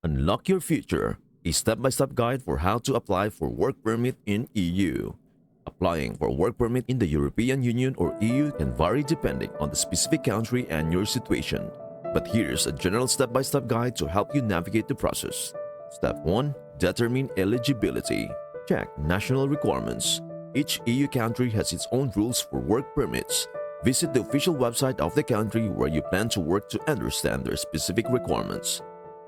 Unlock Your Future, a step-by-step guide for how to apply for work permit in EU. Applying for work permit in the European Union or EU can vary depending on the specific country and your situation. But here's a general step-by-step guide to help you navigate the process. Step 1. Determine eligibility. Check national requirements. Each EU country has its own rules for work permits. Visit the official website of the country where you plan to work to understand their specific requirements.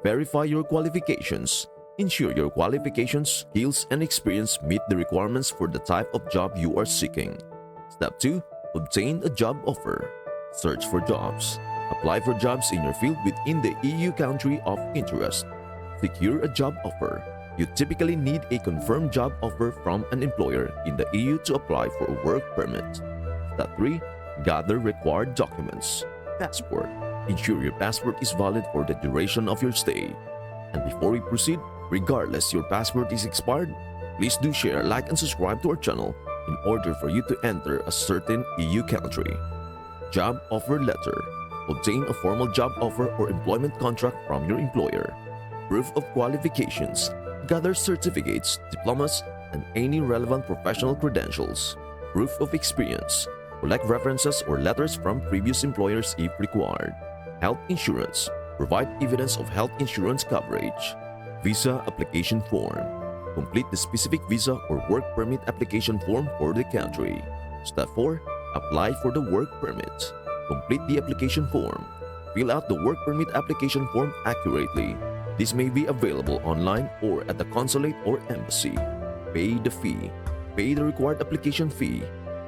Verify your qualifications. Ensure your qualifications, skills, and experience meet the requirements for the type of job you are seeking. Step 2. Obtain a job offer. Search for jobs. Apply for jobs in your field within the EU country of interest. Secure a job offer. You typically need a confirmed job offer from an employer in the EU to apply for a work permit. Step 3. Gather required documents. Passport. Ensure your passport is valid for the duration of your stay. And before we proceed, regardless your passport is expired, please do share, like, and subscribe to our channel in order for you to enter a certain EU country. Job offer letter. Obtain a formal job offer or employment contract from your employer. Proof of qualifications. Gather certificates, diplomas, and any relevant professional credentials. Proof of experience. Collect references or letters from previous employers if required. Health insurance. Provide evidence of health insurance coverage. Visa application form. Complete the specific visa or work permit application form for the country. Step 4. Apply for the work permit. Complete the application form. Fill out the work permit application form accurately. This may be available online or at the consulate or embassy. Pay the fee. Pay the required application fee.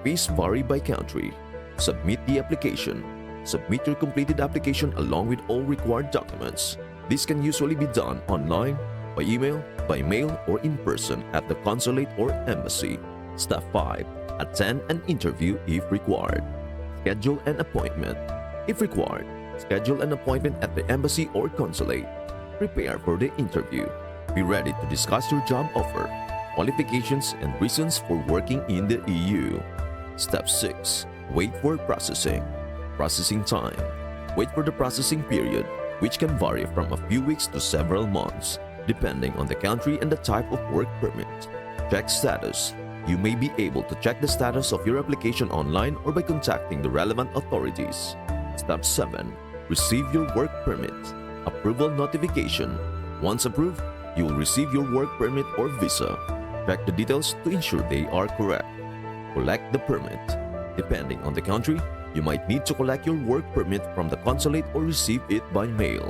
Fees vary by country. Submit the application. Submit your completed application along with all required documents. This can usually be done online, by email, by mail, or in person at the consulate or embassy. Step 5. Attend an interview if required. Schedule an appointment. If required, schedule an appointment at the embassy or consulate. Prepare for the interview. Be ready to discuss your job offer, qualifications, and reasons for working in the EU. Step 6. Wait for processing. Processing time. Wait for the processing period, which can vary from a few weeks to several months, depending on the country and the type of work permit. Check status. You may be able to check the status of your application online or by contacting the relevant authorities. Step 7. Receive your work permit. Approval notification. Once approved, you will receive your work permit or visa. Check the details to ensure they are correct. Collect the permit. Depending on the country, you might need to collect your work permit from the consulate or receive it by mail.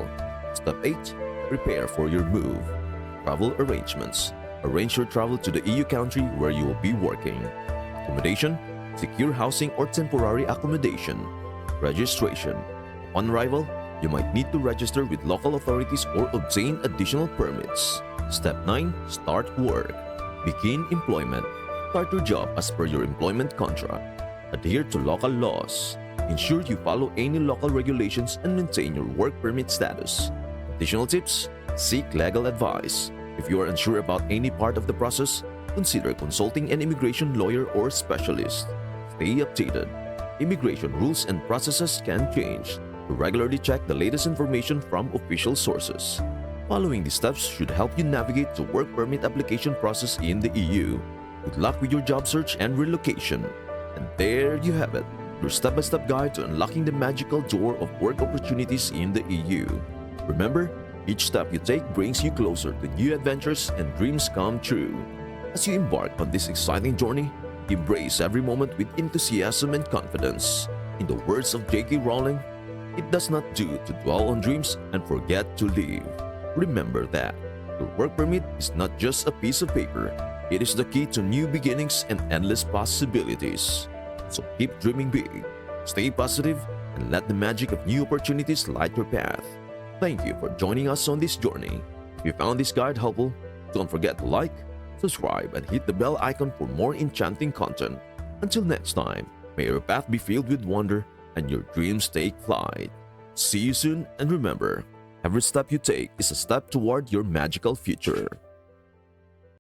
Step 8. Prepare for your move. Travel arrangements. Arrange your travel to the EU country where you will be working. Accommodation. Secure housing or temporary accommodation. Registration. On arrival, you might need to register with local authorities or obtain additional permits. Step 9. Start work. Begin employment. Start your job as per your employment contract. Adhere to local laws. Ensure you follow any local regulations and maintain your work permit status. Additional tips: seek legal advice. If you are unsure about any part of the process, consider consulting an immigration lawyer or specialist. Stay updated. Immigration rules and processes can change. To regularly check the latest information from official sources. Following these steps should help you navigate the work permit application process in the EU. Good luck with your job search and relocation. And there you have it, your step-by-step guide to unlocking the magical door of work opportunities in the EU. Remember, each step you take brings you closer to new adventures and dreams come true. As you embark on this exciting journey, embrace every moment with enthusiasm and confidence. In the words of J.K. Rowling, it does not do to dwell on dreams and forget to live. Remember that your work permit is not just a piece of paper. It is the key to new beginnings and endless possibilities. So keep dreaming big, stay positive, and let the magic of new opportunities light your path. Thank you for joining us on this journey. If you found this guide helpful, don't forget to like, subscribe, and hit the bell icon for more enchanting content. Until next time, may your path be filled with wonder and your dreams take flight. See you soon, and remember, every step you take is a step toward your magical future.